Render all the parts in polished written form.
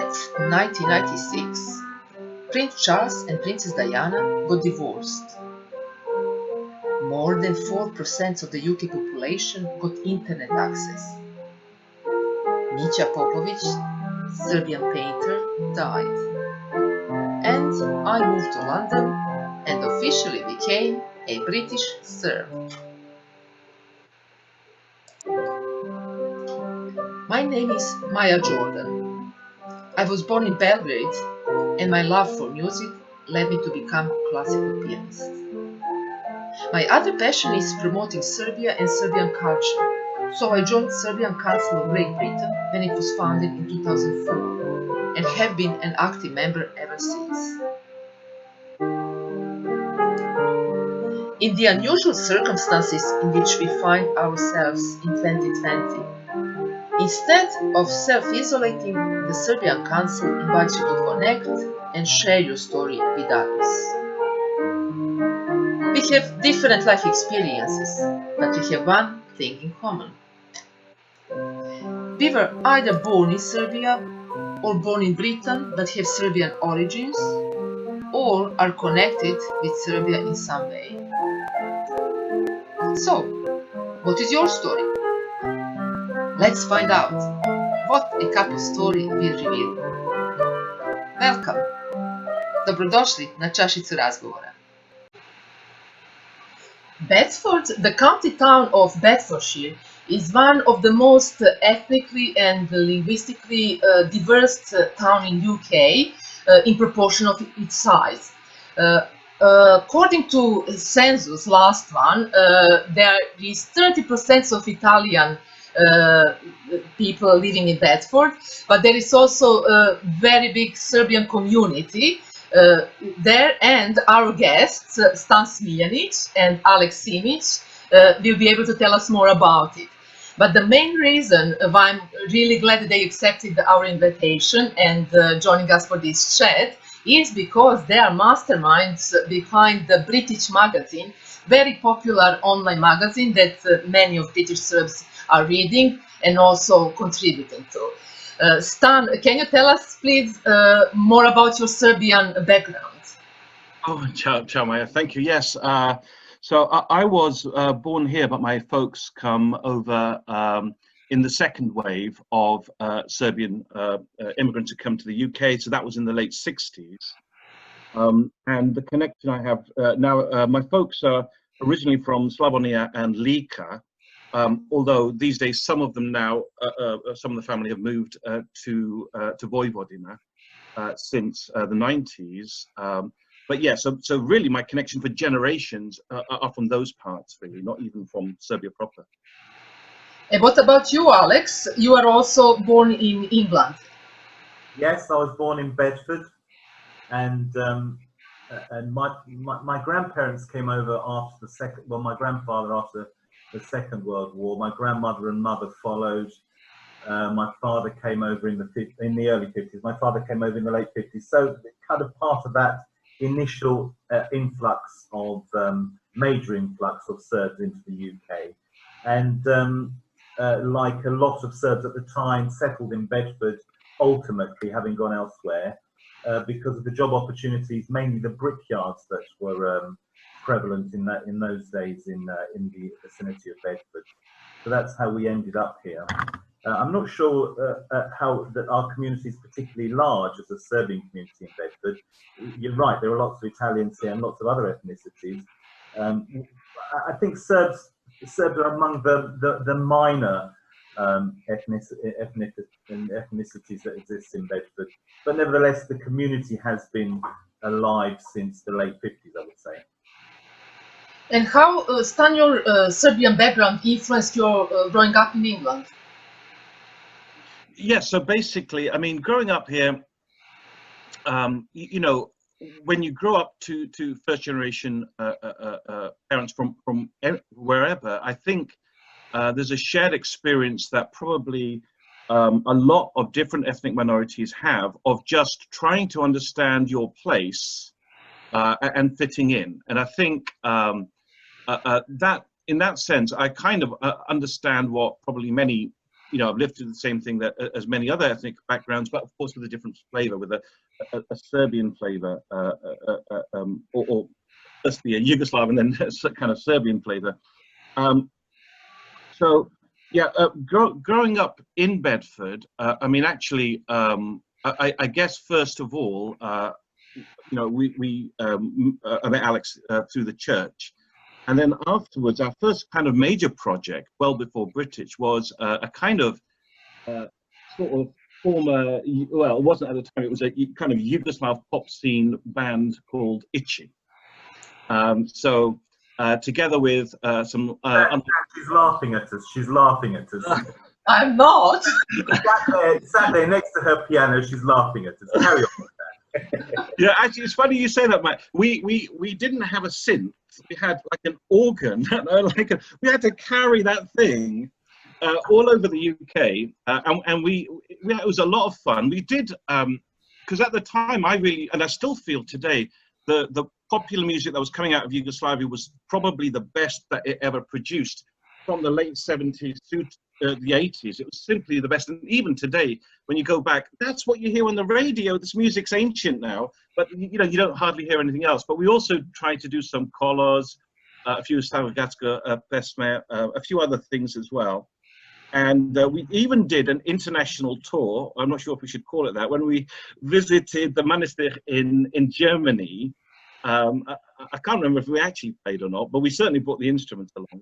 That 1996, Prince Charles and Princess Diana got divorced. More than 4% of the UK population got internet access. Mića Popović, Serbian painter, died. And I moved to London and officially became a British Serb. My name is Maja Jordan. I was born in Belgrade, and my love for music led me to become a classical pianist. My other passion is promoting Serbia and Serbian culture, so I joined Serbian Council of Great Britain when it was founded in 2004 and have been an active member ever since. In the unusual circumstances in which we find ourselves in 2020, instead of self-isolating, the Serbian Council invites you to connect and share your story with others. We have different life experiences, but we have one thing in common. We were either born in Serbia or born in Britain but have Serbian origins, or are connected with Serbia in some way. So, what is your story? Let's find out what a couple story will reveal. Welcome! Dobrodošli na Čašicu razgovora. Bedford, the county town of Bedfordshire, is one of the most ethnically and linguistically diverse town in UK in proportion of its size. According to census, last one, there is 30% of Italian people living in Bedford, but there is also a very big Serbian community there, and our guests, Stan Smiljanic and Aleks Simic, will be able to tell us more about it. But the main reason why I'm really glad that they accepted our invitation and joining us for this chat is because they are masterminds behind the British magazine, very popular online magazine that many of British Serbs are reading and also contributing to. Stan, can you tell us, please, more about your Serbian background? Oh, ciao, Maja. Thank you. Yes. So I was born here, but my folks come over in the second wave of Serbian immigrants who come to the UK. So that was in the late 60s. And the connection I have now, my folks are originally from Slavonia and Lika. Although these days some of them now, some of the family have moved to Vojvodina since the 90s. But yeah, so really my connection for generations are from those parts, really, not even from Serbia proper. And what about you, Aleks? You are also born in England. Yes, I was born in Bedford, and my grandparents came over after the second. Well, my grandfather after the Second World War. My grandmother and mother followed. My father came over in the early 50s. My father came over in the late 50s. So kind of part of that initial influx of major influx of Serbs into the UK, and like a lot of Serbs at the time, settled in Bedford, ultimately having gone elsewhere because of the job opportunities, mainly the brickyards that were prevalent in those days in the vicinity of Bedford. So that's how we ended up here. I'm not sure how that our community is particularly large as a Serbian community in Bedford. You're right, there are lots of Italians here and lots of other ethnicities. I think Serbs are among the minor ethnicities that exist in Bedford. But nevertheless, the community has been alive since the late 50s, I would say. And how, Stan, your Serbian background influenced your growing up in England? Yes, so basically, I mean, growing up here, you know, when you grow up to first generation parents from wherever, I think there's a shared experience that probably a lot of different ethnic minorities have of just trying to understand your place and fitting in. And I think that in that sense, I kind of understand what probably many you know, I've lived through the same thing that as many other ethnic backgrounds, but of course with a different flavour, with a Serbian flavour, or firstly a Yugoslav and then a kind of Serbian flavour. So yeah, growing up in Bedford, I mean, actually, I guess first of all, you know, I met Alex through the church, and then afterwards, our first kind of major project, well before British, was a kind of sort of former, well, it wasn't at the time, it was a kind of Yugoslav pop scene band called Itchy. So together with some... she's laughing at us. She's laughing at us. I'm not. Sat there next to her piano. She's laughing at us. Carry on with that. Yeah, actually, it's funny you say that, Mike. We didn't have a synth. We had like an organ. We had to carry that thing all over the UK, and it was a lot of fun. We did because at the time I really, and I still feel today, the popular music that was coming out of Yugoslavia was probably the best that it ever produced from the late 70s to the 80s. It was simply the best. And even today, when you go back, that's what you hear on the radio. This music's ancient now, but you know, you don't hardly hear anything else. But we also tried to do some kolos, a few Stavogatska pesme, a few other things as well. And we even did an international tour. I'm not sure if we should call it that. When we visited the monastery in Germany, I can't remember if we actually played or not, but we certainly brought the instruments along.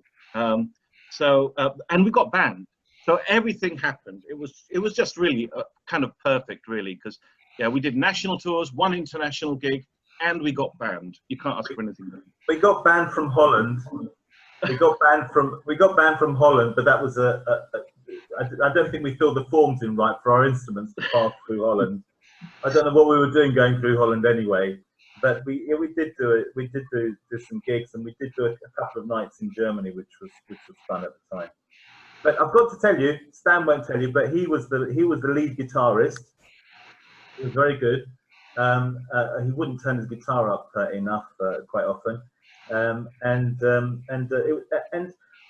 And we got banned. So everything happened. It was just really kind of perfect, really, because yeah, we did national tours, one international gig, and we got banned. You can't ask for anything better. We got banned from Holland. We got banned from Holland, but that was I don't think we filled the forms in right for our instruments to pass through Holland. I don't know what we were doing going through Holland anyway. But we did do it. We did do some gigs, and we did do a couple of nights in Germany, which was fun at the time. But I've got to tell you, Stan won't tell you, but he was the lead guitarist. He was very good. He wouldn't turn his guitar up enough quite often, and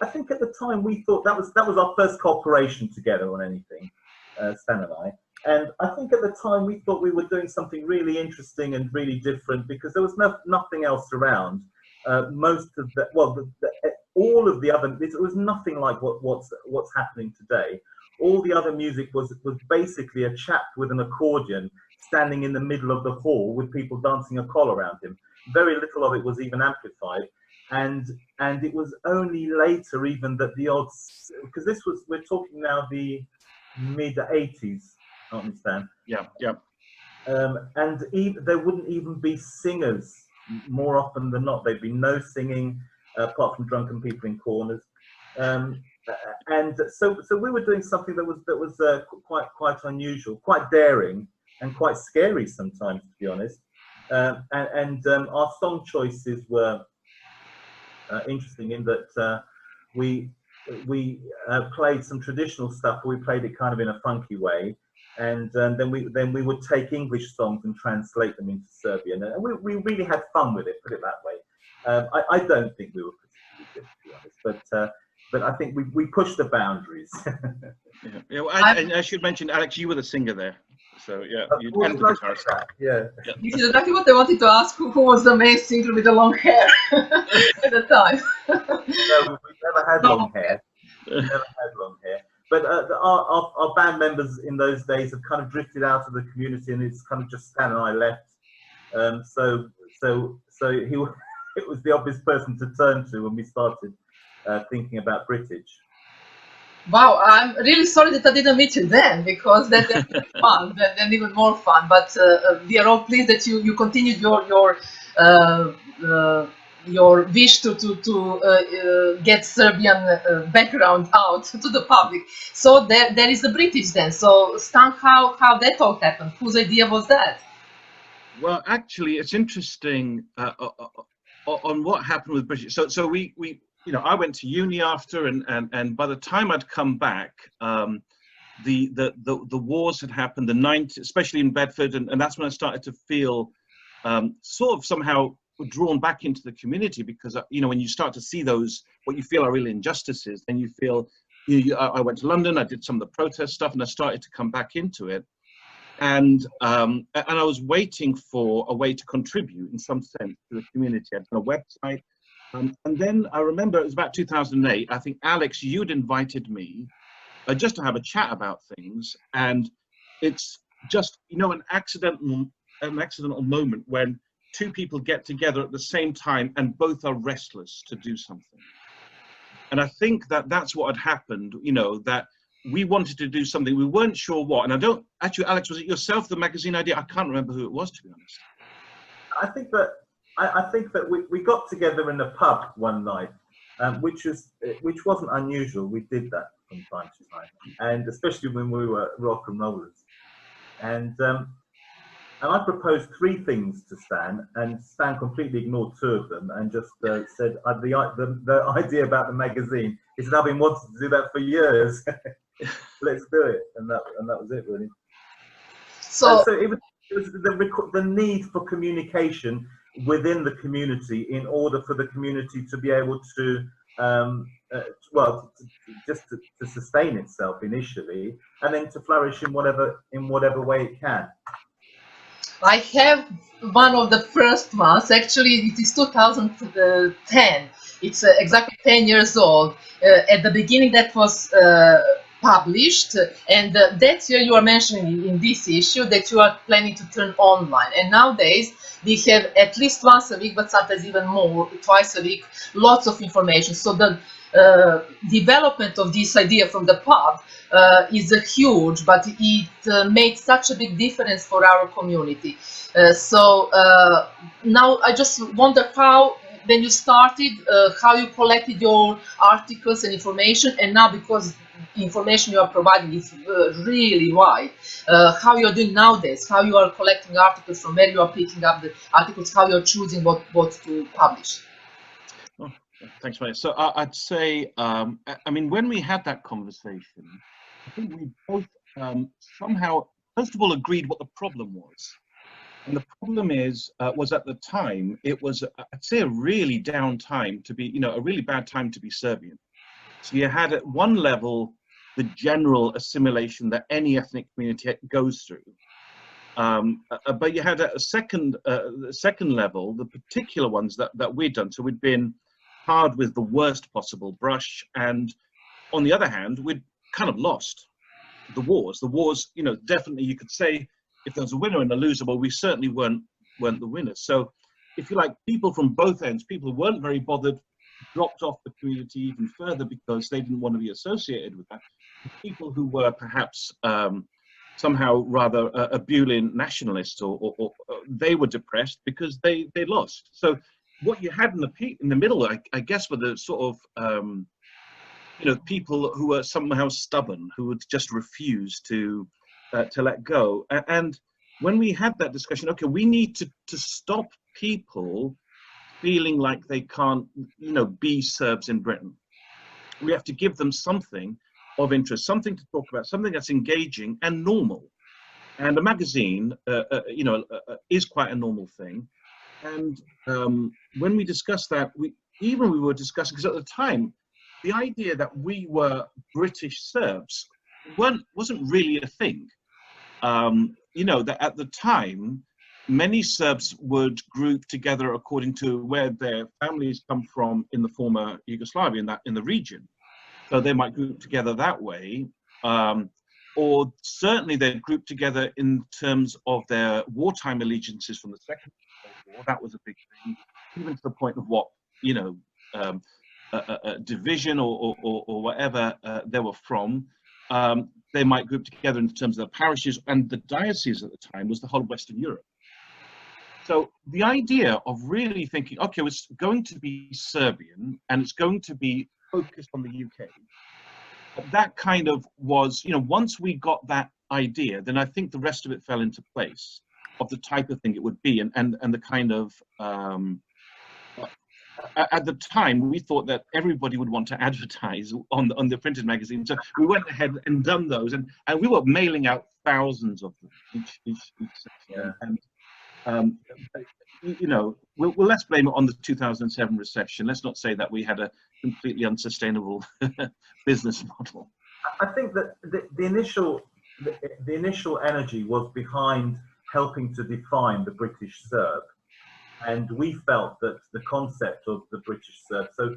I think at the time we thought that was our first cooperation together on anything, Stan and I. And I think at the time we thought we were doing something really interesting and really different because there was nothing else around. Most of the, well, all of the other, it was nothing like what's happening today. All the other music was basically a chap with an accordion standing in the middle of the hall with people dancing a call around him. Very little of it was even amplified. And it was only later even that the odds, because we're talking now the mid-80s. I understand. Yeah. And there wouldn't even be singers more often than not. There'd be no singing apart from drunken people in corners. And so we were doing something that was quite unusual, quite daring, and quite scary sometimes, to be honest. And our song choices were interesting in that we played some traditional stuff, but we played it kind of in a funky way. And then we would take English songs and translate them into Serbian, and we really had fun with it. Put it that way. I don't think we were particularly good, to be honest, but I think we pushed the boundaries. Yeah. And I should mention, Alex, you were the singer there, so yeah, you and the guitarist. Yeah. This is exactly what I wanted to ask. Who was the main singer with the long hair at the time? No, we never had long hair. We never had long hair. But our band members in those days have kind of drifted out of the community, and it's kind of just Stan and I left. So it was the obvious person to turn to when we started thinking about British. Wow, I'm really sorry that I didn't meet you then, because that's fun, then even more fun. But we are all pleased that you continued your wish to get Serbian background out to the public. So there is the British then. So Stan, how that all happened? Whose idea was that? Well, actually, it's interesting on what happened with British. So we you know, I went to uni after, and by the time I'd come back, the wars had happened, the 90s, especially in Bedford, and that's when I started to feel sort of somehow drawn back into the community, because you know, when you start to see those what you feel are real injustices, then you feel I went to London, I did some of the protest stuff, and I started to come back into it. And I was waiting for a way to contribute in some sense to the community. I'd done a website. And then I remember it was about 2008. I think, Alex, you'd invited me just to have a chat about things. And it's just, you know, an accidental moment when two people get together at the same time and both are restless to do something. And I think that that's what had happened, you know, that we wanted to do something. We weren't sure what. And I don't, actually, Alex, was it yourself, the magazine idea? I can't remember who it was, to be honest. I think that we got together in a pub one night, which wasn't unusual. We did that from time to time, and especially when we were rock and rollers. And I proposed 3 things to Stan, and Stan completely ignored 2 of them and just said the idea about the magazine. He said, "I've been wanting to do that for years. Let's do it." And that was it, really. So it was the need for communication within the community in order for the community to be able to to sustain itself initially, and then to flourish in whatever way it can. I have one of the first ones. Actually, it is 2010. It's exactly 10 years old. At the beginning, that was published, and that year you are mentioning in this issue that you are planning to turn online. And nowadays, we have at least once a week, but sometimes even more, twice a week, lots of information. So the development of this idea from the pub is huge, but it made such a big difference for our community. So now I just wonder how, when you started, how you collected your articles and information, and now because information you are providing is really wide, how you are doing nowadays, how you are collecting articles, from where you are picking up the articles, how you are choosing what to publish. Oh, thanks, mate. So I'd say, I mean, when we had that conversation, I think we both somehow, first of all, agreed what the problem was. And the problem was at the time, it was, I'd say, a really down time to be, you know, a really bad time to be Serbian. So you had at one level the general assimilation that any ethnic community goes through. But you had at a second level, the particular ones that we'd done. So we'd been hard with the worst possible brush. And on the other hand, we'd kind of lost the wars. The wars, you know, definitely you could say if there was a winner and a loser, well, we certainly weren't the winners. So if you like, people from both ends, people who weren't very bothered, dropped off the community even further because they didn't want to be associated with that. People who were perhaps somehow rather ebullient nationalists, or they were depressed because they lost. So what you had in the middle, I guess, were the sort of you know, people who were somehow stubborn, who would just refuse to let go. And when we had that discussion, okay, we need to stop people feeling like they can't, you know, be Serbs in Britain. We have to give them something of interest, something to talk about, something that's engaging and normal. And a magazine, you know, is quite a normal thing. And when we discussed that, we were discussing, because at the time, the idea that we were British Serbs wasn't really a thing. You know, that at the time, many Serbs would group together according to where their families come from in the former Yugoslavia, in the region. So they might group together that way, or certainly they'd group together in terms of their wartime allegiances from the Second World War. That was a big thing, even to the point of what, you know, a division or whatever they were from. They might group together in terms of the parishes, and the diocese at the time was the whole of Western Europe. So the idea of really thinking, okay, it's going to be Serbian and it's going to be focused on the UK. That kind of was, you know, once we got that idea, then I think the rest of it fell into place of the type of thing it would be, and the kind of, at the time, we thought that everybody would want to advertise on the printed magazine. So we went ahead and done those, and we were mailing out thousands of them each section. you know, let's blame it on the 2007 recession. Let's not say that we had a completely unsustainable business model. I think that the initial energy was behind helping to define the British Serb, and we felt that the concept of the British Serb. So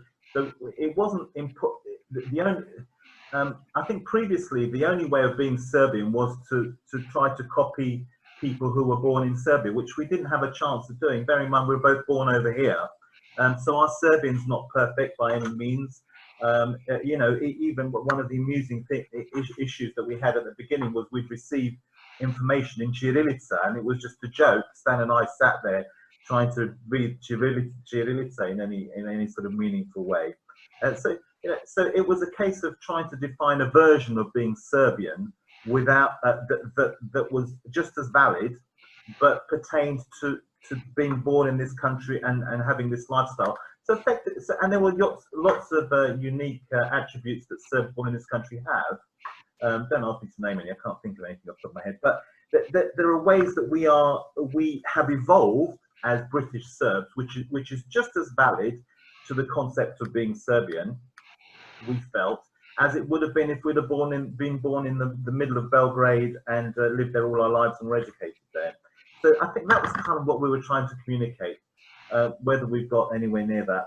it wasn't the only. I think previously the only way of being Serbian was to try to copy people who were born in Serbia, which we didn't have a chance of doing. Bearing in mind we were both born over here, so our Serbian's not perfect by any means. You know, even one of the amusing issues that we had at the beginning was we'd received information in Chirilica, and it was just a joke. Stan and I sat there trying to read Chirilica in any sort of meaningful way. So it was a case of trying to define a version of being Serbian without that was just as valid, but pertained to being born in this country and having this lifestyle. So, and there were lots of unique attributes that Serbs born in this country have. Don't ask me to name any. I can't think of anything off the top of my head. But there are ways that we have evolved as British Serbs, which is just as valid to the concept of being Serbian, we felt, as it would have been if we'd have been born in the middle of Belgrade and lived there all our lives and were educated there. So I think that was kind of what we were trying to communicate. Whether we've got anywhere near that,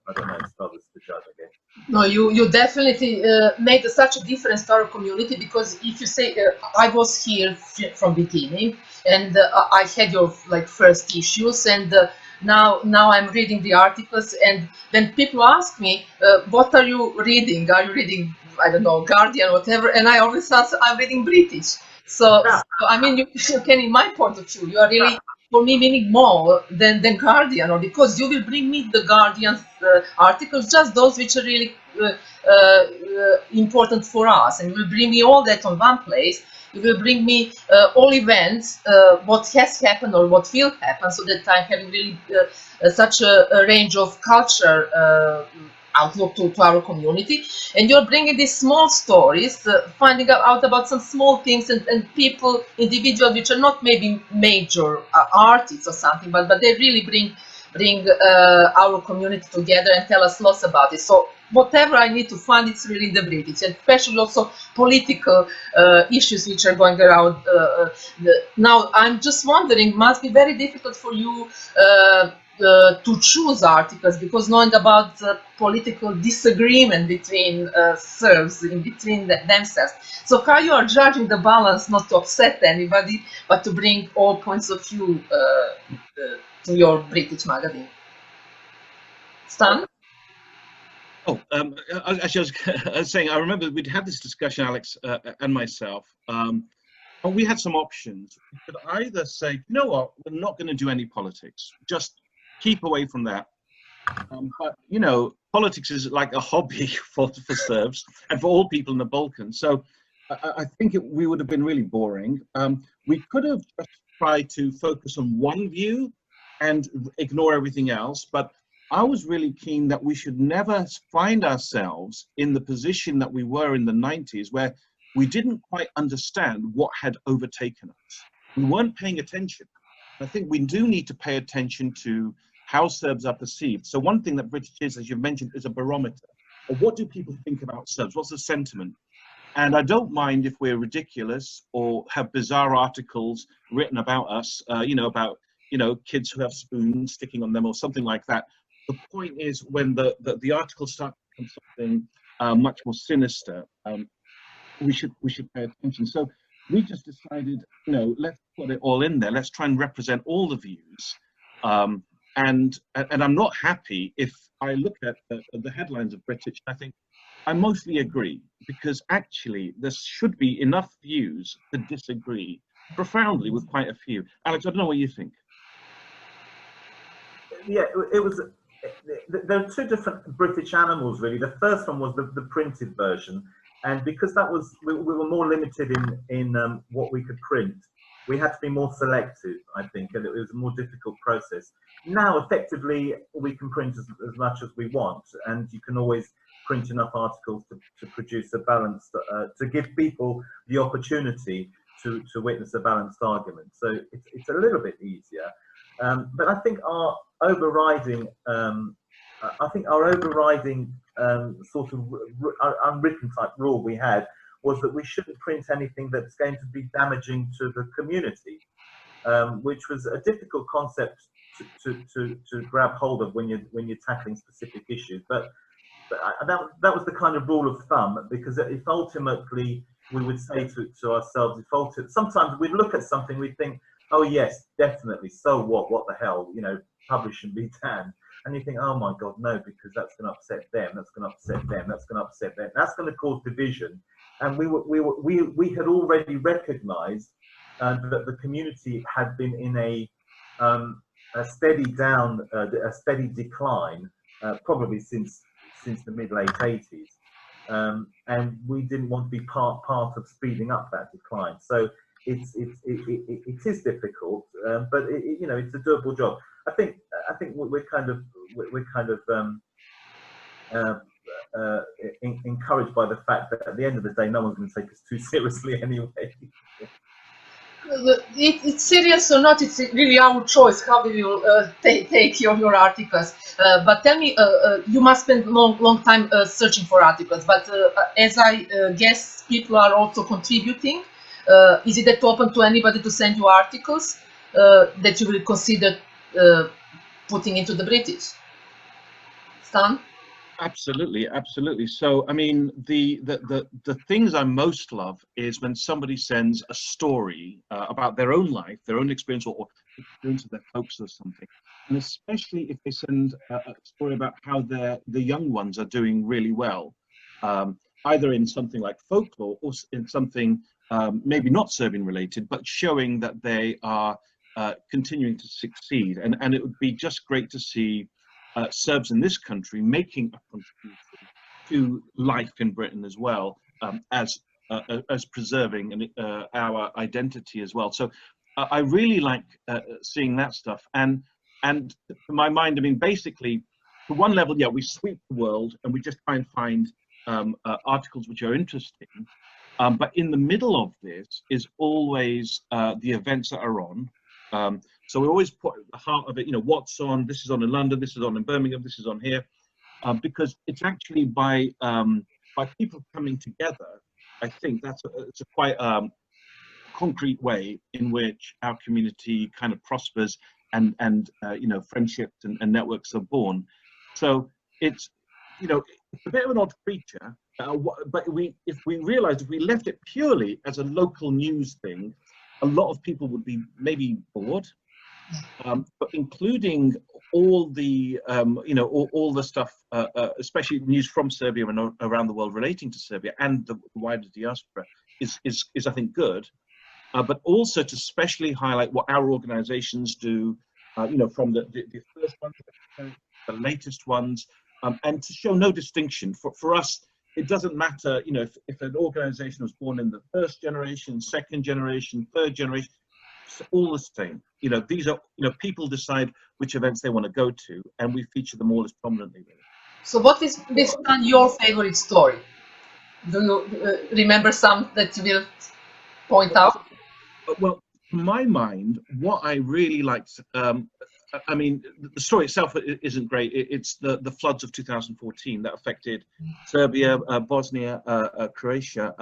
I don't know. It's others to judge, I guess. No, you definitely made such a difference to our community, because if you say I was here from beginning, and I had your first issues, and now I'm reading the articles, and when people ask me what are you reading? Are you reading, I don't know, Guardian, whatever? And I always answer I'm reading British. So I mean, you can, in my point of view, you are really, for me, meaning more than Guardian, or because you will bring me the Guardian articles, just those which are really important for us, and you will bring me all that on one place. You will bring me all events, what has happened or what will happen, so that I'm having really such a range of culture outlook to our community. And you're bringing these small stories, finding out about some small things and people, individuals which are not maybe major artists or something, but they really bring our community together and tell us lots about it. So whatever I need to find, it's really in the British, and especially also political issues which are going around. Now, I'm just wondering, must be very difficult for you to choose articles, because knowing about the political disagreement between Serbs, in between themselves. So how you are judging the balance not to upset anybody, but to bring all points of view to your British magazine? Stan? Oh, actually, I was saying, I remember we'd had this discussion, Alex and myself, and we had some options. We could either say, you know what, we're not going to do any politics, just keep away from that. But, you know, politics is like a hobby for Serbs and for all people in the Balkans. So I think we would have been really boring. We could have just tried to focus on one view and ignore everything else, but I was really keen that we should never find ourselves in the position that we were in the 90s, where we didn't quite understand what had overtaken us. We weren't paying attention. I think we do need to pay attention to how Serbs are perceived. So one thing that British is, as you've mentioned, is a barometer. Or what do people think about Serbs? What's the sentiment? And I don't mind if we're ridiculous or have bizarre articles written about us, about kids who have spoons sticking on them or something like that. The point is, when the articles start to become something much more sinister, we should pay attention. So we just decided, let's put it all in there. Let's try and represent all the views. And I'm not happy if I look at the headlines of British. I think I mostly agree, because actually there should be enough views to disagree profoundly with quite a few. Alex, I don't know what you think. Yeah, it was. There are two different British animals, really. The first one was the printed version, and because that was we were more limited in what we could print, we had to be more selective, I think, and it was a more difficult process. Now, effectively, we can print as much as we want, and you can always print enough articles to produce a balanced, to give people the opportunity to witness a balanced argument. So it's a little bit easier. But I think our overriding, sort of unwritten type rule we had was that we shouldn't print anything that's going to be damaging to the community, which was a difficult concept to grab hold of when you're tackling specific issues. But that was the kind of rule of thumb, because if ultimately we would say to ourselves, sometimes we'd look at something, we'd think, oh yes, definitely, so what the hell, you know, publish and be damned. And you think, oh my God, no, because that's going to upset them, that's going to upset them, that's going to upset them, that's going to cause division. And we had already recognised that the community had been in a steady decline, probably since the mid-late 80s, and we didn't want to be part of speeding up that decline. So it is difficult, but you know, it's a doable job. I think we're kind of encouraged by the fact that at the end of the day, no one's going to take us too seriously anyway. It's serious or not, it's really our choice how we will take your articles. But tell me, you must spend long time searching for articles, but as I guess people are also contributing. Is it open to anybody to send you articles that you will consider putting into the British? Stan? Absolutely, absolutely. So, I mean, the things I most love is when somebody sends a story about their own life, their own experience, or experience of their folks or something. And especially if they send a story about how the young ones are doing really well, either in something like folklore or in something maybe not Serbian related, but showing that they are continuing to succeed. And it would be just great to see Serbs in this country making a contribution to life in Britain as well, as preserving our identity as well. So I really like seeing that stuff. And to my mind, I mean, basically, to one level, yeah, we sweep the world and we just try and find articles which are interesting. But in the middle of this is always the events that are on. So we always put at the heart of it, you know, what's on, this is on in London, this is on in Birmingham, this is on here, because it's actually by people coming together, I think it's a quite concrete way in which our community kind of prospers and you know, friendships and networks are born. So it's, you know, it's a bit of an odd creature, but if we realized if we left it purely as a local news thing, a lot of people would be maybe bored. But including all the you know, all the stuff, especially news from Serbia and around the world relating to Serbia and the wider diaspora, is I think good. But also to specially highlight what our organisations do, you know, from the first ones, the latest ones, and to show no distinction. For us, it doesn't matter, you know, if an organisation was born in the first generation, second generation, third generation. It's all the same. You know, these are, you know, people decide which events they want to go to, and we feature them all as prominently. Really. So, what is this time your favorite story? Do you remember some that you will point out? Well, to my mind, what I really liked, I mean, the story itself isn't great. It's the floods of 2014 that affected Serbia, Bosnia, Croatia.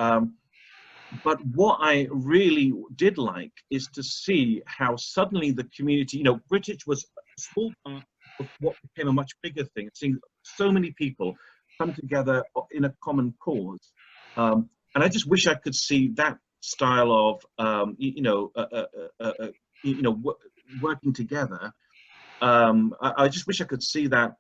But what I really did like is to see how suddenly the community, you know, Britic was a small part of what became a much bigger thing. Seeing so many people come together in a common cause. And I just wish I could see that style of, you know, working together. I just wish I could see that,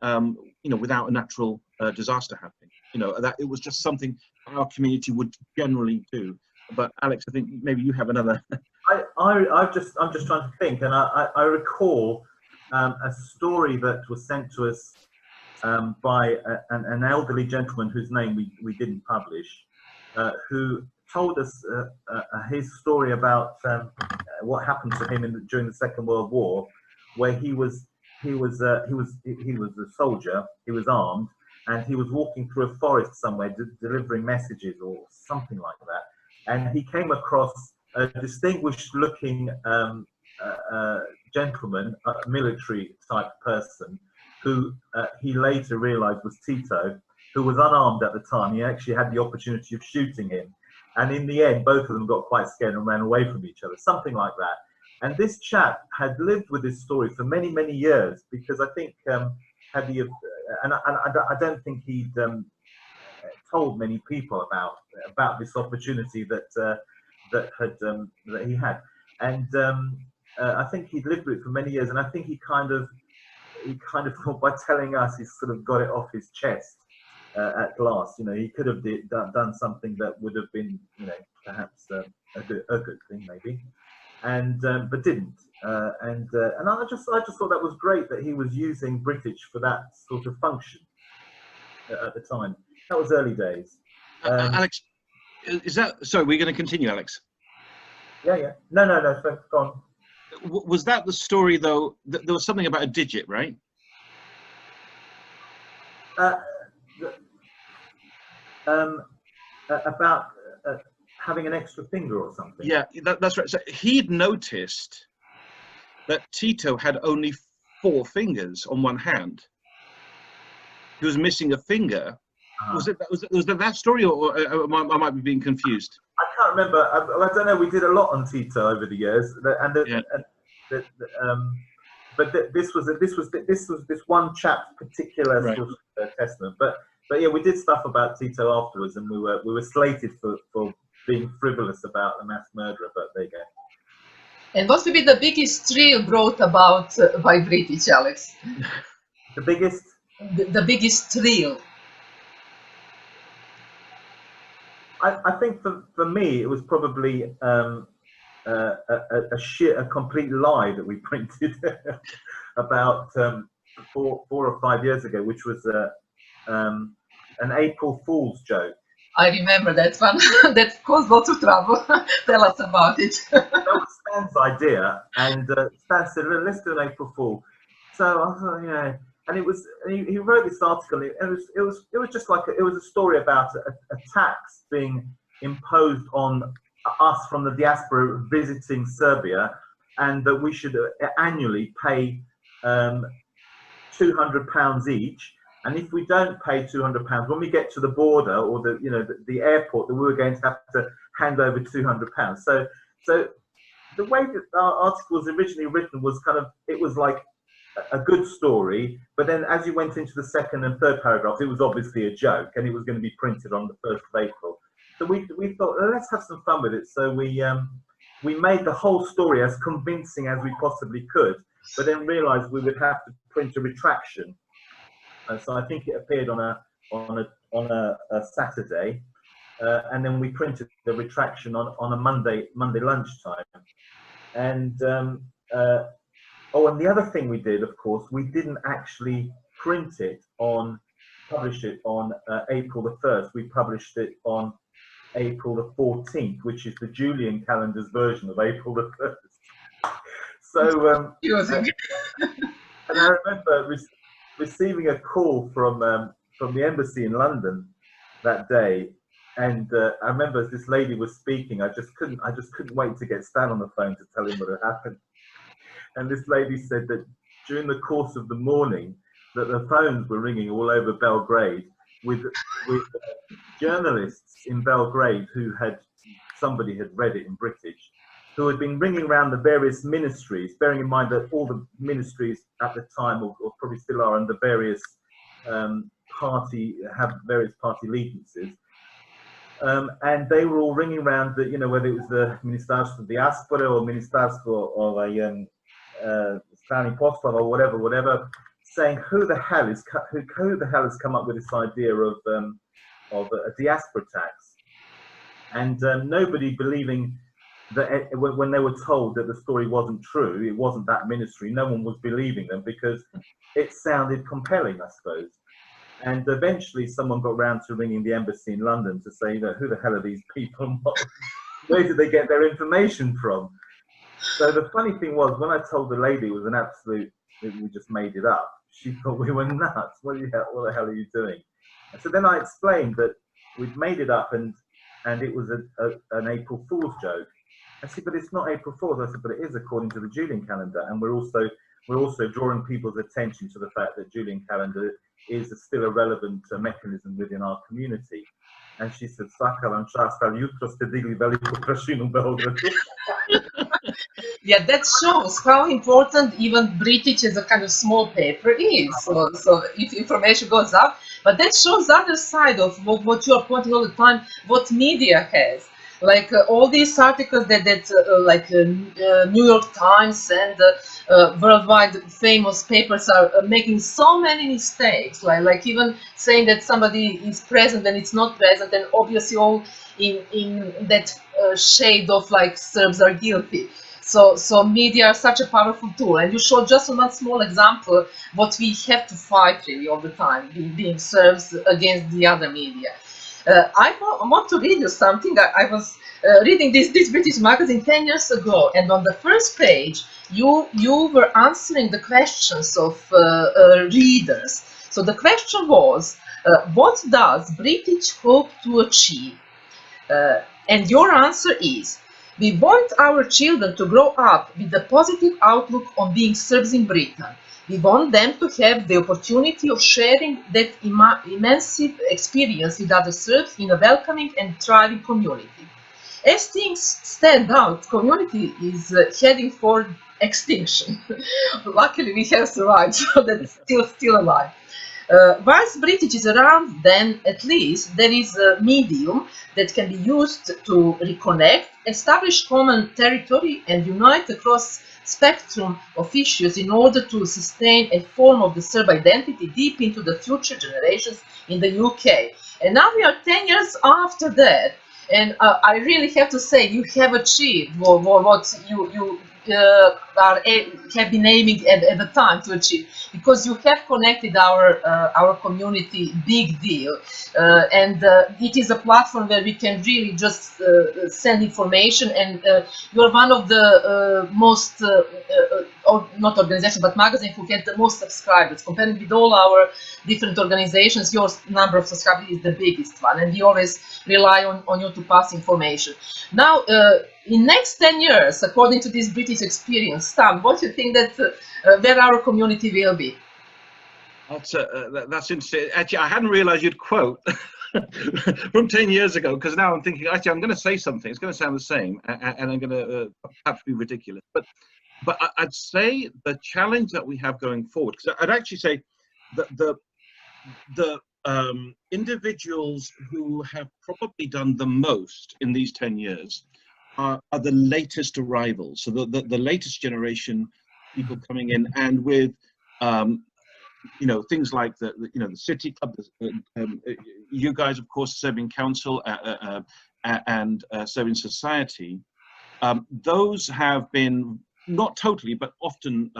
you know, without a natural disaster happening. You know, that it was just something our community would generally do. But Alex, I think maybe you have another. I'm just trying to think, and I recall a story that was sent to us by an elderly gentleman whose name we didn't publish, who told us his story about what happened to him during the Second World War, where he was a soldier, he was armed, and he was walking through a forest somewhere delivering messages or something like that. And he came across a distinguished-looking gentleman, a military type person, who he later realised was Tito, who was unarmed at the time. He actually had the opportunity of shooting him, and in the end, both of them got quite scared and ran away from each other, something like that. And this chap had lived with this story for many, many years, because I think had he, and I don't think he'd told many people about this opportunity that he had, and I think he'd lived with it for many years, and I think he kind of thought by telling us, he sort of got it off his chest at last. You know, he could have done something that would have been, you know, perhaps a good thing maybe, and but didn't. And I just thought that was great that he was using British for that sort of function at the time. That was early days. Aleks, is that, sorry, we're going to continue, Aleks? Yeah. No, so go on. Was that the story, though? There was something about a digit, right? About having an extra finger or something. Yeah, that's right. So he'd noticed that Tito had only 4 fingers on one hand. He was missing a finger. Was it that story, or I might be being confused? I can't remember. I don't know. We did a lot on Tito over the years, but this was this one chap's particular sort of testament. But yeah, we did stuff about Tito afterwards, and we were slated for being frivolous about the mass murderer. But there you go. And what would be the biggest thrill brought about by British, Aleks? The biggest. The biggest thrill. I think for me, it was probably a complete lie that we printed about 4 or 5 years ago, which was an April Fool's joke. I remember that one. That caused lots of trouble. Tell us about it. That was Stan's idea, and Stan said, "Let's do an April Fool." So I thought, yeah. And it was, he wrote this article, and it was just like it was a story about a tax being imposed on us from the diaspora visiting Serbia, and that we should annually pay £200 each. And if we don't pay £200, when we get to the border or the airport, that we were going to have to hand over £200. So the way that our article was originally written was it was like a good story, but then as you went into the second and third paragraphs, it was obviously a joke, and it was going to be printed on the 1st of April. So we thought, let's have some fun with it. So we made the whole story as convincing as we possibly could, but then realised we would have to print a retraction. So I think it appeared on a Saturday, and then we printed the retraction on a Monday lunchtime, and. And the other thing we did, of course, we didn't actually publish it on April the 1st. We published it on April the 14th, which is the Julian calendar's version of April the 1st. So, and I remember receiving a call from the embassy in London that day, and I remember as this lady was speaking, I just couldn't wait to get Stan on the phone to tell him what had happened. And this lady said that during the course of the morning, that the phones were ringing all over Belgrade with journalists in Belgrade who somebody had read it in British, who had been ringing around the various ministries, bearing in mind that all the ministries at the time, or probably still are, under various have various party allegiances. And they were all ringing around, whether it was the Ministerstvo Diaspora or Ministerstvo of Strani Poslova or whatever, saying who the hell has come up with this idea of a diaspora tax, and nobody believing that when they were told that the story wasn't true, it wasn't that ministry. No one was believing them because it sounded compelling, I suppose. And eventually, someone got round to ringing the embassy in London to say, who the hell are these people? Where did they get their information from? So the funny thing was, when I told the lady it was an absolute, we just made it up, she thought we were nuts. What the hell are you doing? And so then I explained that we'd made it up, and it was an April Fool's joke. I said, but it's not April Fool's. I said, but it is according to the Julian calendar, and we're also drawing people's attention to the fact that Julian calendar is still a relevant mechanism within our community. And she said, svaka vam čast, ali jutro ste digli veliku prašinu u Beogradu. Yeah, that shows how important even Britic as a kind of small paper is. So if information goes out, but that shows the other side of what you are pointing all the time, what media has. Like all these articles that New York Times and worldwide famous papers are making so many mistakes, like even saying that somebody is present and it's not present, and obviously all in that shade of like Serbs are guilty. So media are such a powerful tool, and you showed just one small example what we have to fight really all the time, being Serbs against the other media. I want to read you something. I was reading this British magazine 10 years ago, and on the first page, you were answering the questions of readers. So the question was, what does British hope to achieve? And your answer is, we want our children to grow up with a positive outlook on being Serbs in Britain. We want them to have the opportunity of sharing that immense experience with other Serbs in a welcoming and thriving community. As things stand out, community is heading for extinction. Luckily, we have survived, so that's still alive. Whilst British is around, then at least there is a medium that can be used to reconnect, establish common territory, and unite across spectrum of issues in order to sustain a form of the Serb identity deep into the future generations in the UK. And now we are 10 years after that, and I really have to say you have achieved what you have been aiming at the time to achieve, because you have connected our community big deal, and it is a platform where we can really just send information, and you're one of the most or not organization but magazine who get the most subscribers compared with all our different organizations. Your number of subscribers is the biggest one, and we always rely on you to pass information. Now in next 10 years, according to this British experience, Stan, what do you think that where our community will be? That's interesting. Actually, I hadn't realized you'd quote from 10 years ago, because now I'm thinking, actually, I'm going to say something. It's going to sound the same, and I'm going to perhaps be ridiculous. But I'd say the challenge that we have going forward, because I'd actually say that the individuals who have probably done the most in these 10 years are the latest arrivals. So the latest generation people coming in, and with things like the City Club, you guys, of course, Serbian Council and Serbian Society. Those have been not totally, but often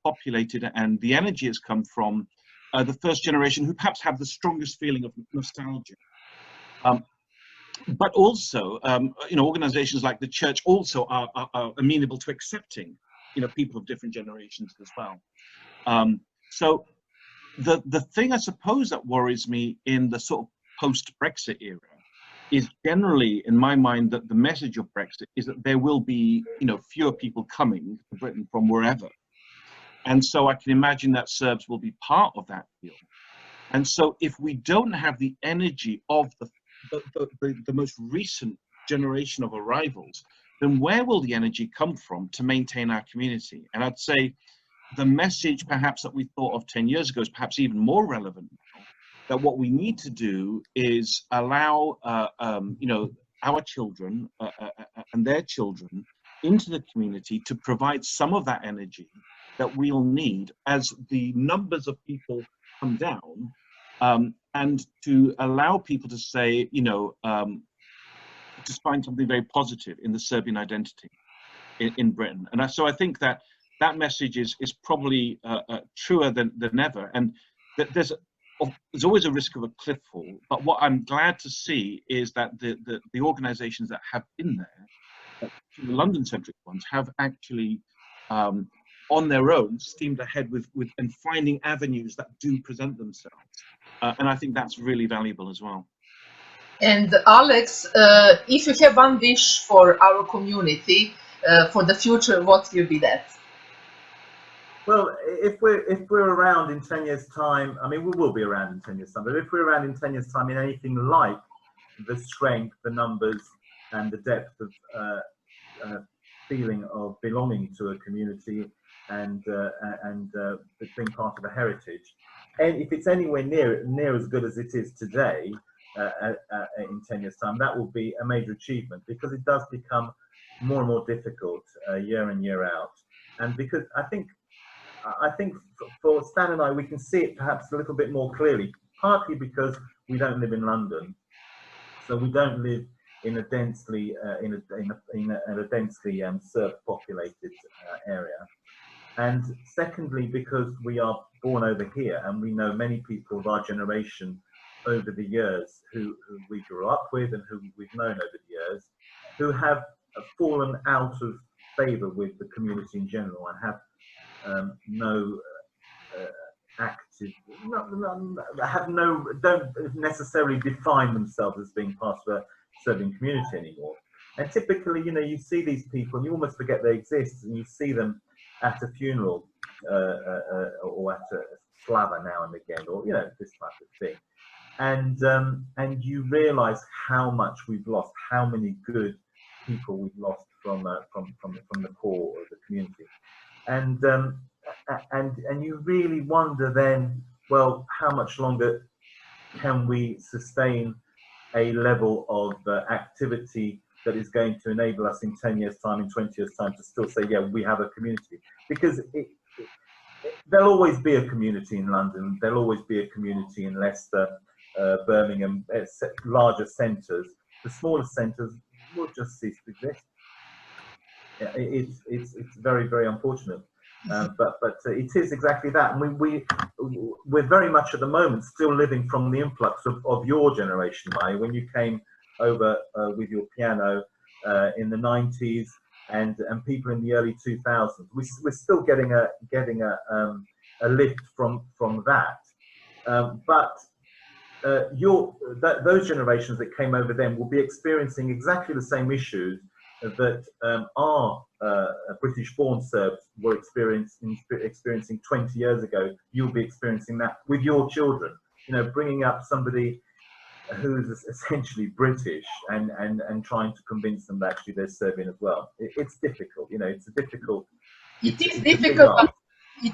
populated, and the energy has come from the first generation, who perhaps have the strongest feeling of nostalgia. But also, organizations like the church also are amenable to accepting, people of different generations as well. So the thing I suppose that worries me in the sort of post-Brexit era is generally, in my mind, that the message of Brexit is that there will be, fewer people coming to Britain from wherever. And so I can imagine that Serbs will be part of that deal. And so if we don't have the energy of the most recent generation of arrivals, then where will the energy come from to maintain our community? And I'd say the message perhaps that we thought of 10 years ago is perhaps even more relevant now, that what we need to do is allow our children and their children into the community to provide some of that energy that we'll need as the numbers of people come down, and to allow people to say, to find something very positive in the Serbian identity in Britain. And so I think that message is probably truer than ever. And there's always a risk of a cliff fall. But what I'm glad to see is that the organizations that have been there, the London-centric ones, have actually on their own steamed ahead with and finding avenues that do present themselves. And I think that's really valuable as well. And Alex, if you have one wish for our community for the future, what will be that? Well, if we're around in 10 years' time, I mean, we will be around in 10 years' time, but if we're around in 10 years' time in anything like the strength, the numbers, and the depth of feeling of belonging to a community and being part of a heritage, and if it's anywhere near as good as it is today, in 10 years' time, that will be a major achievement, because it does become more and more difficult year in, year out. And because I think for Stan and I, we can see it perhaps a little bit more clearly, partly because we don't live in London, so we don't live in a densely Serb populated area, and secondly because we are born over here and we know many people of our generation over the years who we grew up with and who we've known over the years, who have fallen out of favour with the community in general and have don't necessarily define themselves as being part of a Serbian community anymore. And typically, you know, you see these people and you almost forget they exist, and you see them at a funeral or at a slava now and again, or you know, this type of thing. And you realise how much we've lost, how many good people we've lost from the core of the community, and you really wonder then, well, how much longer can we sustain a level of activity that is going to enable us in 10 years' time, in 20 years' time, to still say, yeah, we have a community? Because there'll always be a community in London, there'll always be a community in Leicester, Birmingham, larger centres. The smaller centres will just cease to exist. It's very, very unfortunate. But it is exactly that, and we're very much at the moment still living from the influx of your generation, Maya, when you came over with your piano in the 90s, and people in the early 2000s. We're still getting a lift from that, but those generations that came over then will be experiencing exactly the same issues that our British-born Serbs were experiencing 20 years ago. You'll be experiencing that with your children. You know, bringing up somebody who's essentially British and trying to convince them that actually they're Serbian as well. It's difficult. You know, it's a difficult. It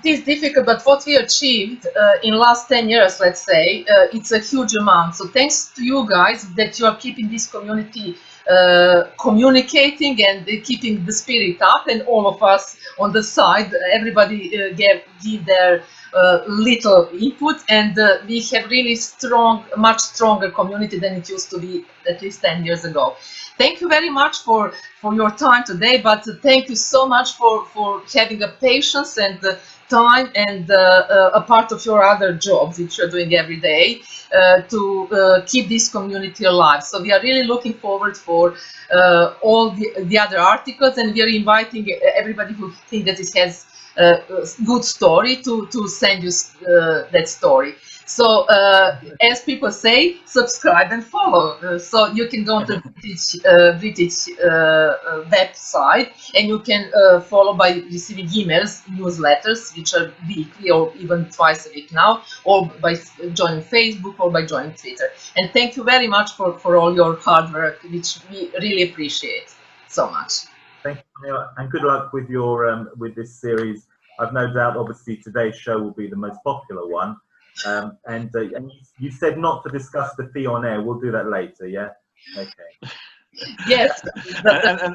is difficult, but what we achieved in last 10 years, let's say, it's a huge amount. So thanks to you guys that you are keeping this community communicating and keeping the spirit up, and all of us on the side, everybody give their little input, and we have really much stronger community than it used to be at least 10 years ago. Thank you very much for your time today, but thank you so much for having a patience and time and a part of your other jobs which you're doing every day to keep this community alive. So we are really looking forward for all the other articles, and we are inviting everybody who thinks that it has a good story to send you that story. So as people say, subscribe and follow. So you can go to the British website, and you can follow by receiving emails, newsletters, which are weekly or even twice a week now, or by joining Facebook or by joining Twitter. And thank you very much for all your hard work, which we really appreciate so much. Thank you, and good luck with your with this series. I've no doubt, obviously, today's show will be the most popular one. And you said not to discuss the fee on air. We'll do that later, yeah? Okay. Yes,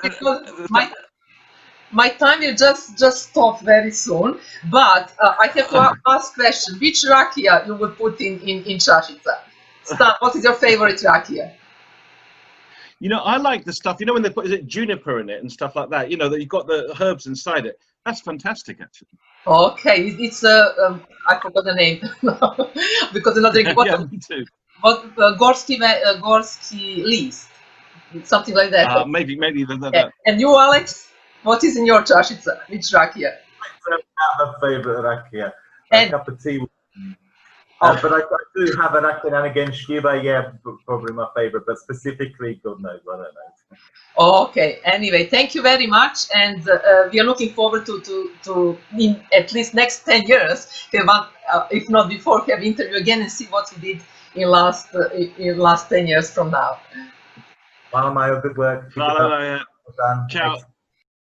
because my time will just stop very soon. But I have to ask question: which rakia you would put in Čašica? Stan, what is your favorite rakia? You know, I like the stuff, you know, when they put juniper in it and stuff like that, you know, that you've got the herbs inside it. That's fantastic, actually. Okay, it's I forgot the name because another Yeah, me too. What Gorski list, something like that. Maybe that. Yeah. And you, Alex, what is in your Čašica? Which rakia? I don't have a favorite rakia. A cup of tea. But I do have an acting and again Shkiba, yeah, probably my favorite, but specifically, God knows, I don't know. Okay. Anyway, thank you very much, and we are looking forward to in at least next 10 years, if not before, have interview again and see what we did in last 10 years from now. Hvala Majo, good work. Keep it Hvala, up. Maja. Well done. Ciao.